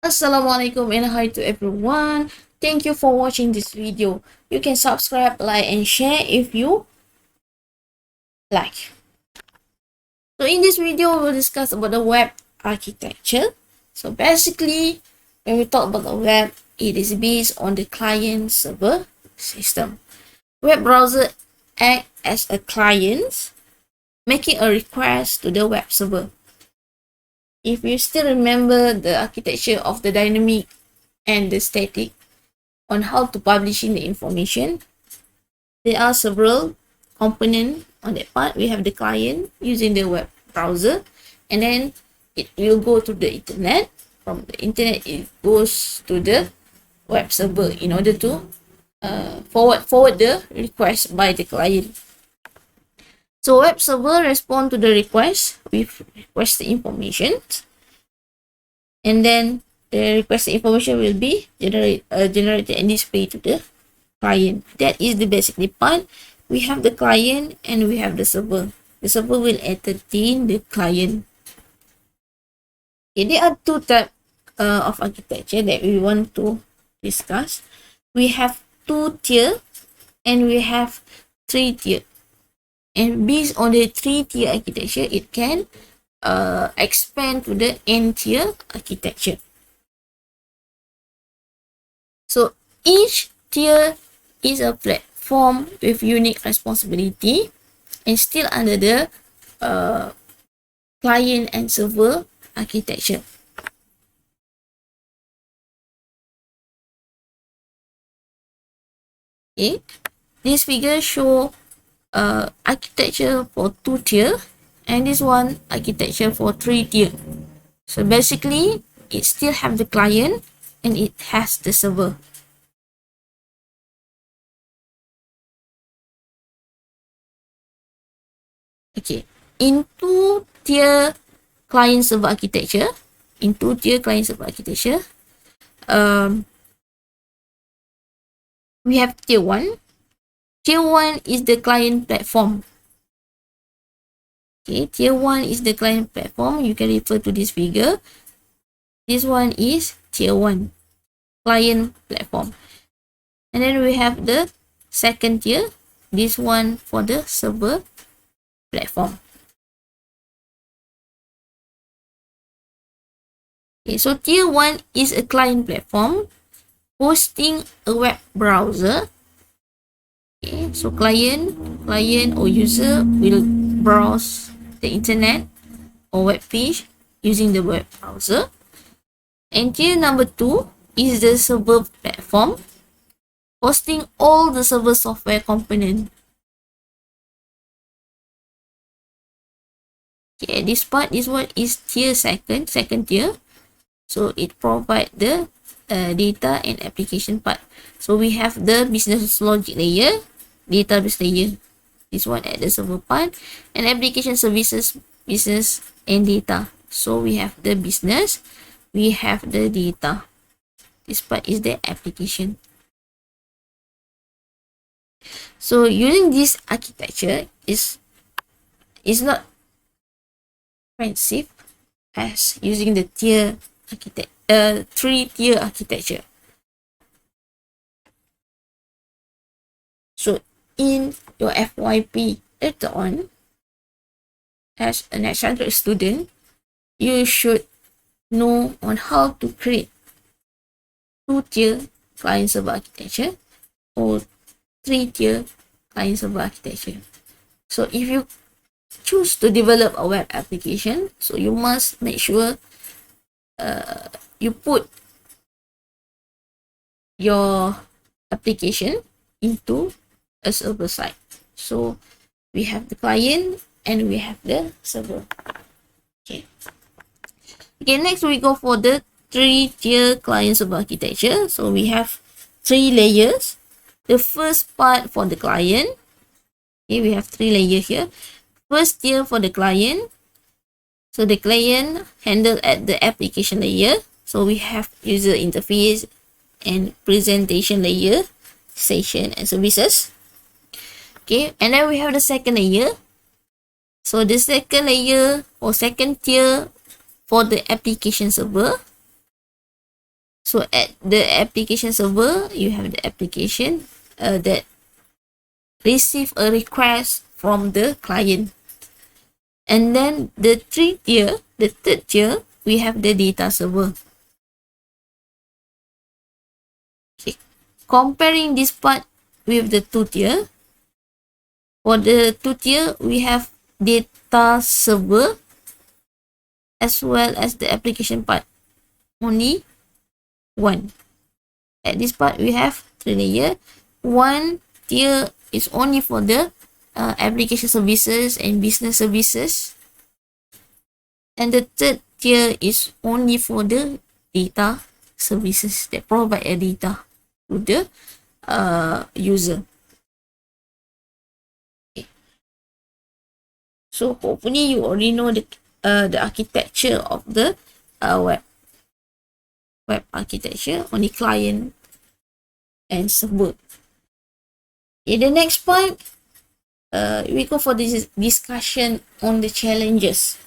Assalamualaikum and hi to everyone. Thank you for watching this video. You can subscribe, like and share if you like. So in this video, we'll discuss about the web architecture. So basically, when we talk about the web, it is based on the client-server system. Web browser act as a client, making a request to the web server. If you still remember the architecture of the dynamic and the static on how to publishing the information, there are several components on that part. We have the client using the web browser, and then it will go to the internet. From the internet, it goes to the web server in order to forward the request by the client. So web server respond to the request with requested information, and then the requested information will be generated and displayed to the client. That is the basic part. We have the client and we have the server. The server will entertain the client. Okay, there are two types of architecture that we want to discuss. We have 2-tier and we have 3-tier. And based on the 3-tier architecture, it can expand to the n-tier architecture. So each tier is a platform with unique responsibility and still under the client and server architecture. Okay, this figure show architecture for 2-tier and this one architecture for 3-tier. So basically, it still have the client and it has the server. Okay, in 2-tier client server architecture, we have tier 1. Tier 1 is the client platform. Okay, tier 1 is the client platform. You can refer to this figure. This one is tier 1 client platform. And then we have the second tier. This one for the server platform. Okay, so tier 1 is a client platform hosting a web browser. Okay, so client or user will browse the internet or web page using the web browser. And tier number 2 is the server platform hosting all the server software component. Okay, this one is tier second tier. So it provide the data and application part. So we have the business logic layer, database layer, this one at the server part, and application services, business and data. So we have the business, we have the data. This part is the application. So using this architecture is not expensive as using the 3-tier architecture. So in your FYP later on, as an undergraduate student, you should know on how to create 2-tier client server architecture or 3-tier client server architecture. So if you choose to develop a web application, so you must make sure you put your application into a server side. So we have the client and we have the server. Okay, next we go for the 3-tier client server architecture. So we have 3 layers. The first part for the client, okay, we have 3 layers here. First tier for the client. So the client handled at the application layer. So we have user interface and presentation layer, session and services. Okay, and then we have the second layer. So the second layer or second tier for the application server. So at the application server, you have the application that receive a request from the client. And then the third tier, we have the data server. Okay. Comparing this part with the two tier, for the two tier, we have data server as well as the application part. Only one. At this part, we have 3 layer. One tier is only for the application services and business services. And the third tier is only for the data services that provide a data to the user. Okay. So hopefully you already know the architecture of the web architecture, only client and server. In the next point, we go for this discussion on the challenges.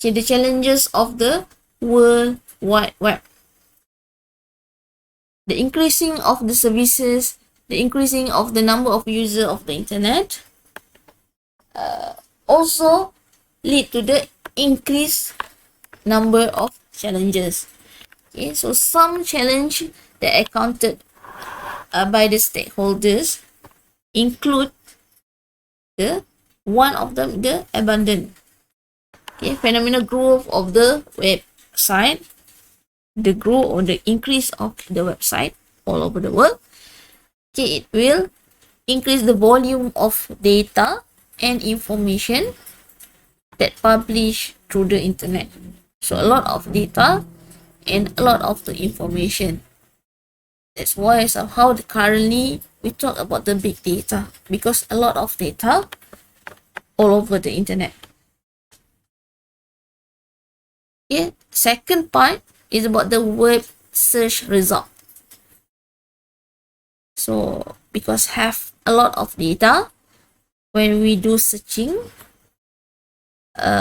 Okay, the challenges of the World Wide Web. The increasing of the services, the increasing of the number of users of the internet, also lead to the increased number of challenges. Okay, so some challenge that accounted by the stakeholders include one of them, the abundant. Okay, phenomenal growth of the website, the growth or the increase of the website all over the world. Okay, it will increase the volume of data and information that publish through the internet. So a lot of data and a lot of the information. That's why somehow currently we talk about the big data, because a lot of data all over the internet. Okay, second part is about the web search result. So because have a lot of data, when we do searching,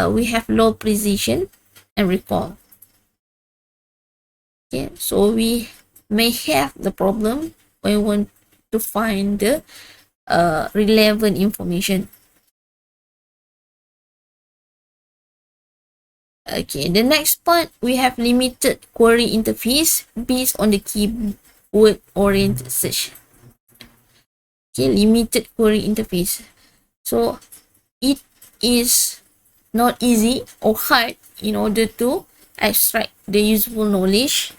we have low precision and recall. Okay, so we may have the problem when we want to find the relevant information. Okay, the next part, we have limited query interface based on the keyword oriented search. Okay, limited query interface. So it is not easy or hard in order to extract the useful knowledge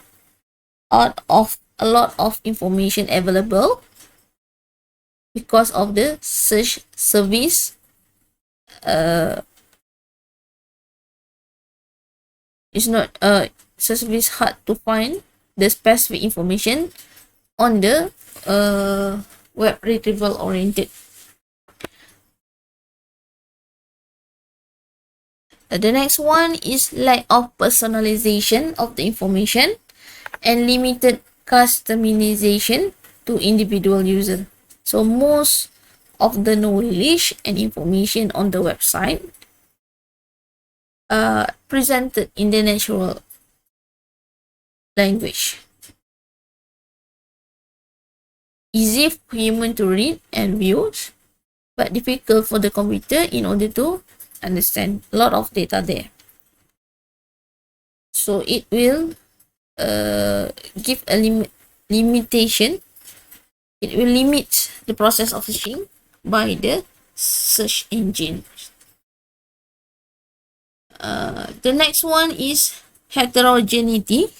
out of a lot of information available because of the search service it's not service hard to find the specific information on the web retrieval oriented. The next one is lack of personalization of the information and limited customization to individual user. So most of the knowledge and information on the website presented in the natural language. Easy for human to read and view, but difficult for the computer in order to understand. A lot of data there. So it will give a limitation. It will limit the process of searching by the search engine. The next one is heterogeneity.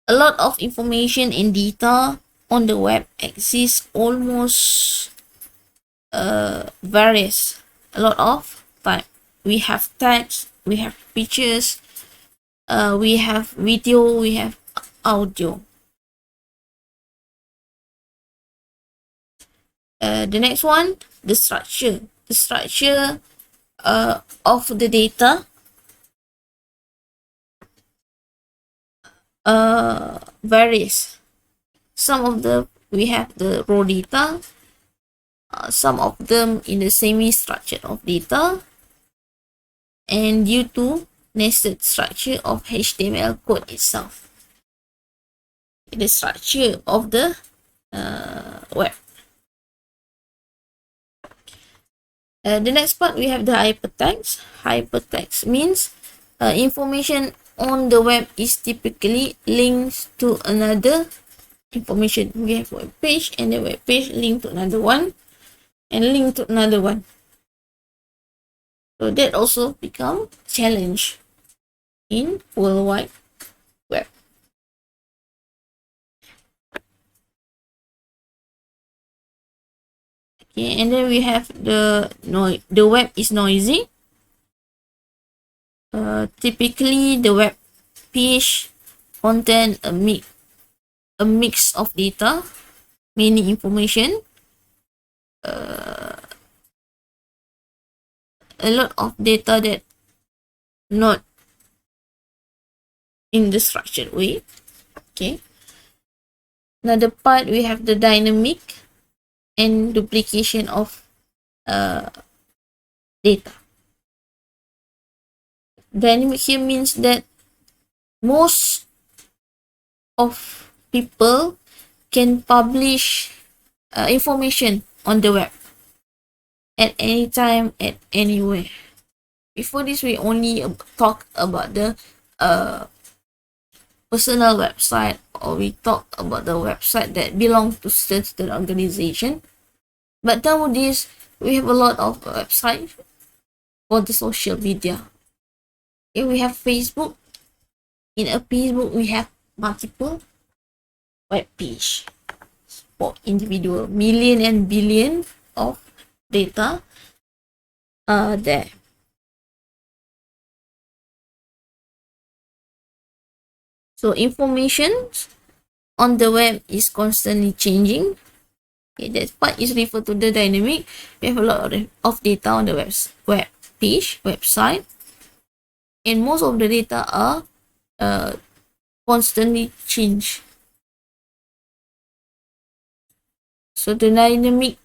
A lot of information and data on the web exists almost varies a lot of type. We have text, we have pictures, we have video, we have audio. The next one, the structure. The structure of the data varies. Some of them we have the raw data, some of them in the semi-structured of data, and due to nested structure of HTML code itself. The structure of the web. The next part, we have the hypertext. Hypertext means information on the web is typically linked to another information. We have web page, and the web page linked to another one, and linked to another one. So that also become challenge in World Wide Web. Okay, and then we have the web is noisy. Typically, the web page contain a mix of data, many information, a lot of data that not in the structured way. Okay. Another part, we have the dynamic and duplication of data. Dynamic here means that most of people can publish information on the web at any time, at anywhere. Before this, we only talk about the personal website, or we talk about the website that belong to certain organization. But nowadays, we have a lot of websites for the social media. Okay, we have Facebook. In a Facebook, we have multiple web page for individual, million and billion of data there. So information on the web is constantly changing. Okay, that part is referred to the dynamic. We have a lot of data on the web page, website, and most of the data are constantly change. So the dynamic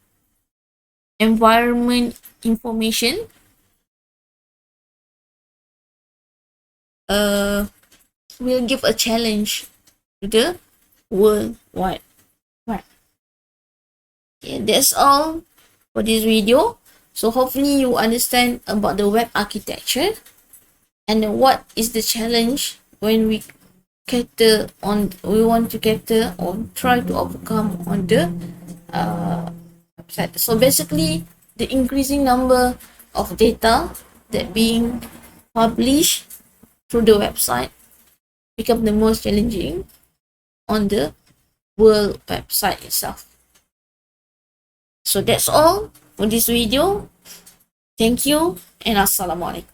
environment information will give a challenge to the World Wide Web. Okay, that's all for this video. So hopefully you understand about the web architecture and what is the challenge when we want to cater or try to overcome on the website. So basically, the increasing number of data that being published through the website become the most challenging on the world website itself. So that's all for this video. Thank you and Assalamualaikum.